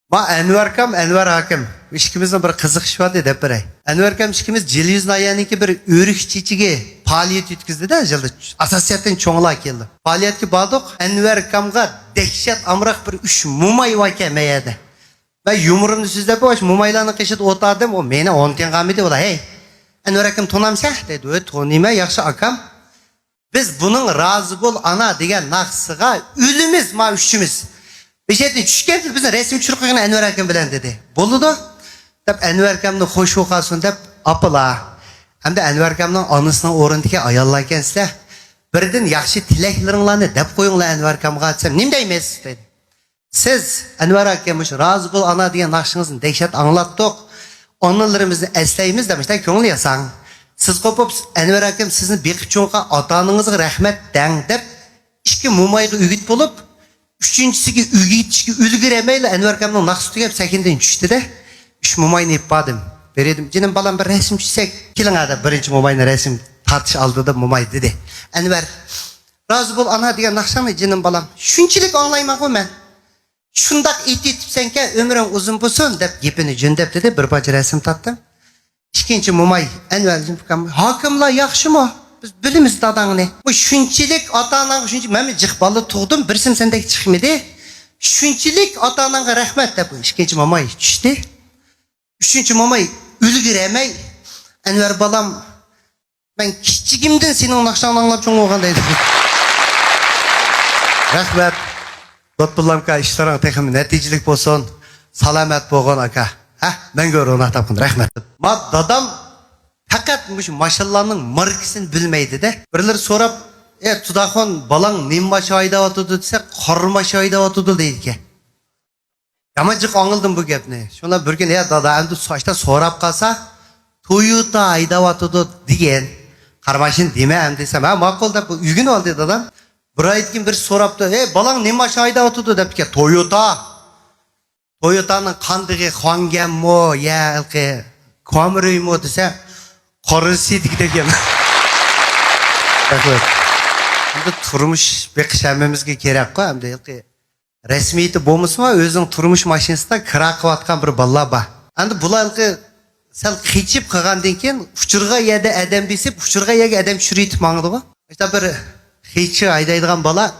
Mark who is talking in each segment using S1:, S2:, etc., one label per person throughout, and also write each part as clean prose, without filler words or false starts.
S1: Ma Enver Hakim. İşkimizin bir kızık iş vardı dep biray. Enver Hakim işkimiz Ciliz Nayan'ınki bir örük çiçigi faaliyet yütkizdi de jıldı. Asasiyatten çoğula keldi. Faaliyetki badık Enver Hakimga dehşet amrak bir üç mumay vake meyedi. Ben yumurumdu sizde boş mumaylarını kışıt otadım o meni 10 tengamidi ola hey. Enver Hakim tonamsa dedi o tonime yakşı akam. Biz bunun razı bol ana degan naqsıga ülümüz ma üçümüz. Beşetin düşken bizden resim çürüküne Enver Hakim bilen dedi. Boludu. Dep Enver Hakimni hoş okasın dep apıla. Hem de Enver Hakim'nin anısına orundaki ayarlarken size birden yaxşı tileklerini dep koyunla Enver Hakim'e atsam nim deymiz dedi. Siz Enver Hakim'miş razı bol ana diye nakşınızın dehşet anlattık. Onlarımızı esleyimiz demişler köngül yasan. Siz kopup Enver Hakim sizin bir çoğunca atanınızı rahmet den dep işki mumayı ügüt bulup üçüncüsü ügüt ülgüremeyle Enver Hakim'nin naksı tüyep sekinden düştü de üç mumayını ipadım. Veredim. Cinin balam bir resim çizsek kilin da birinci mumayını resim tartış aldı da mumay dedi. Enver razı bol ana diye nakşamı cinin balam. Şunçilik anlaymak o men. Şundak itip senke ömrün uzun bulsun dep gipini cündep dedi. Bir parça resim tattım. İkinci mumay Enver Hakimla yakşı mı? Biz bilimiz dadanı. Bu şunçilik ata-anan şunçilik. Ben cıkbalı tuğdum. Birsim sendeki çıkmadı. Şunçilik ata-anan'a rahmet de bu. İkinci mumay düştü. Üçüncü mumay ülgüremey. Enver balam ben kiçigimden senin nakşanı anlap çoğun olgandaydı. Rahmet. Dotbulamka işlerin tekimi neticelik olsun. Salamet boğun aka. Ben gör ona tapın rahmet. Ma dadam fakat maşallah'ın markasını bilmeydi de. Birileri sorap tudakon balang nimbaşı ayda otudu dese karmaşı ayda otudu deydi ki. Yamacık anıldım bu gepni. Şuna bir gün dada endi saçta sorap kalsa Toyota ayda otudu diyen karmaşın deme em desem makul da bu ügün oldu dadam. Bir ayetkin bir soraptı. Balang nimbaşı ayda otudu deyip ki Toyota'nın kandığı Hwangem mo ya ilki Camry mo dese karısı dikdegen. Şimdi turmuş bekişememizge gerek ko hem de ilki resmiyeti bolmasa mı özün turmuş maşinasida kira qilayotgan bir balla ba. Endi bular ilki sal qichib qilgandan keyin uchurga yedi adam besib uchurga yega adam tushirib mangdi go. İşte bir qichi aydaydigan bala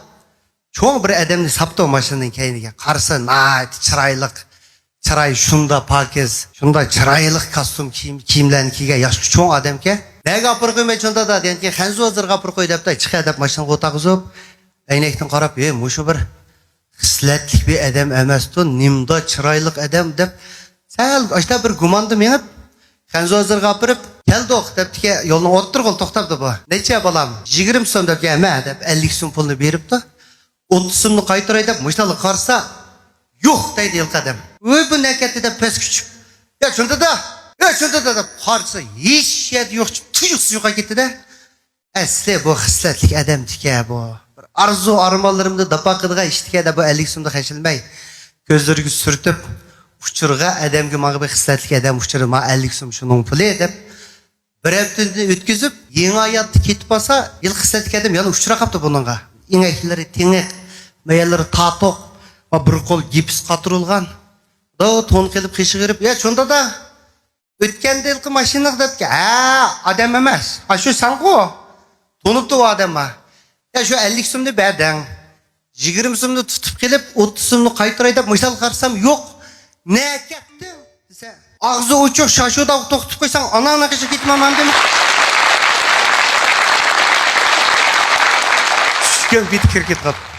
S1: çoğun bir adamni saptı o maşının keyniga. Qarsa nayt chiroy şunda pakiz, şunda chiroylik kostyum kiyimlarni kiygan yosh çoğun adam ke. Ne gapir qo'ymay şunda da degan ki hanzu hozir gapir qo'y debdi chiqay deb mashinaga o'taqizib aynakdan qarab mushu bir xislatlik bir adam emasdi, nimda chiroylik adam deb sal işte bir gumanda menib hanzu hozir gapirib keldik debdi ki yo'lni o'ttirg'il to'xtabdi bu. Necha balam 20 so'm deb kelma deb 50 so'm pulni beribdi. 30 so'mni qaytaray deb mushtali qarsa yo'q deydi ilk adam. Bu nekatda deb pes küçük. Ya şunda da deb qarsa hech yer yo'q, tuyuqsiz yo'qa ketdi de. Asli bu xislatlik adam dika bu. Bir arzu armonlarimni dapaqidga ishtiga da bu 50 so'mda hashilmay ko'zlariga surtib uchurga adamga mag'ib xislatlik adam uchurma 50 so'm shuning puli deb bir haftani o'tkazib yangi hayotni ketib olsa yil xislatlik adam yana uchura qapti buningga. İneklari tengiq, mayallari tatoq va bir qo'l gips qatirilgan. Da to'n qilib qishig'irib, ya shunda da o'tganda ilqi mashina debki, odam emas. Shu sanqo. To'nibdi u odamma. Ya shu 50 so'mni berding. 20 so'mni tutib kelib, 30 so'mni qaytaray deb misol qarsam, yo'q. Ne ketdi? Desa, og'zi uchuq shashuda to'xtatib qo'ysang, ana qishib ketmaman demi? Kim bitkir ketdi.